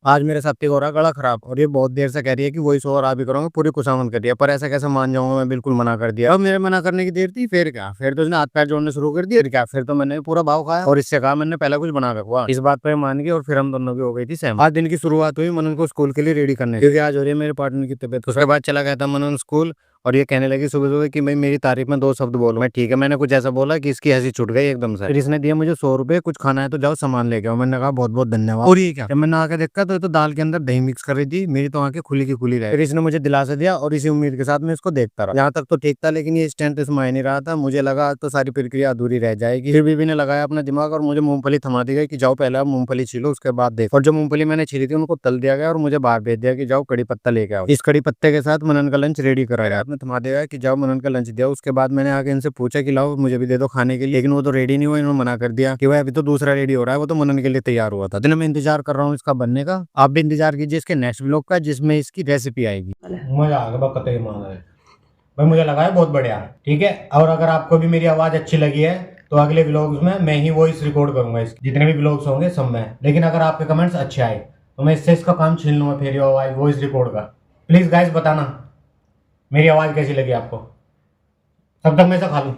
आज मेरे साथ हो रहा है गला खराब, और ये बहुत देर से कह रही है कि वॉइस ओवर आप ही करोगे, पूरी खुशामद कर दिया, पर ऐसा कैसे मान जाऊंगा मैं, बिल्कुल मना कर दिया। अब मेरे मना करने की देर थी, फिर क्या, फिर तो उसने हाथ पैर जोड़ने शुरू कर दिया, फिर क्या, फिर तो मैंने पूरा भाव खाया और इससे कहा मैंने पहले कुछ बना के खुआ। इस बात पर मान गई और फिर हम दोनों की हो गई थी सहमति। आज दिन की शुरुआत हुई मनन को स्कूल के लिए रेडी करने, क्योंकि आज हो रही है मेरे पार्टनर की तबीयत। उसके बाद चला गया था मनन स्कूल, और ये कहने लगी सुबह सुबह कि मैं मेरी तारीफ में 2 शब्द बोलूं। मैं ठीक है, मैंने कुछ ऐसा बोला कि इसकी हंसी छूट गई एकदम से। फिर इसने दिया मुझे 100 रुपए, कुछ खाना है तो जाओ सामान लेके आओ। मैंने कहा बहुत बहुत धन्यवाद। और ये क्या, जब मैंने आके देखा तो ये तो दाल के अंदर दही मिक्स कर रही थी। मेरी तो आंखें खुली की खुली रही। फिर इसने मुझे दिलासा दिया और इसी उम्मीद के साथ मैं इसको देखता रहा। यहाँ तक तो ठीक था, लेकिन ये स्टैंड इसमें आ नहीं रहा था। मुझे लगा आज तो सारी प्रक्रिया अधूरी रह जाएगी। फिर बीबी ने लगाया अपना दिमाग और मुझे मूंगफली थमा दी गई कि जाओ पहले आप मूंगफली छीलो, उसके बाद देखो। और जो मूंगफली मैंने छीली थी उनको तल दिया गया और मुझे बाहर भेज दिया कि जाओ कड़ी पत्ता लेके आओ। इस कड़ी पत्ते के साथ मनन का लंच रेडी कराया। आपने थमा दिया कि जाओ मनन का लंच दिया। उसके बाद मैंने आके इनसे पूछा कि लाओ मुझे भी दे दो खाने के लिए, लेकिन वो तो रेडी नहीं हुआ। इन्होंने मना कर दिया कि भाई अभी तो दूसरा रेडी हो रहा है, वो तो मनन के लिए तैयार हुआ था। दिन मैं इंतजार कर रहा हूँ इसका बनने का। आप भी इंतजार कीजिए इसके नेक्स्ट ब्लॉग का, जिसमें इसकी रेसिपी आएगी। मजा आ गया कतई माना है भाई, मुझे लगा है बहुत बढ़िया। ठीक है, और अगर आपको भी मेरी आवाज अच्छी लगी है तो अगले व्लॉग्स में मैं ही वॉइस रिकॉर्ड करूंगा। जितने भी व्लॉग्स होंगे सब में। लेकिन अगर आपके कमेंट्स अच्छे आए तो मैं इससे इसका काम छीन लूंगा, फिर आवाज वॉइस रिकॉर्ड का। प्लीज गाइस बताना मेरी आवाज कैसी लगी आपको। तब तक मैं इसे खा लूं।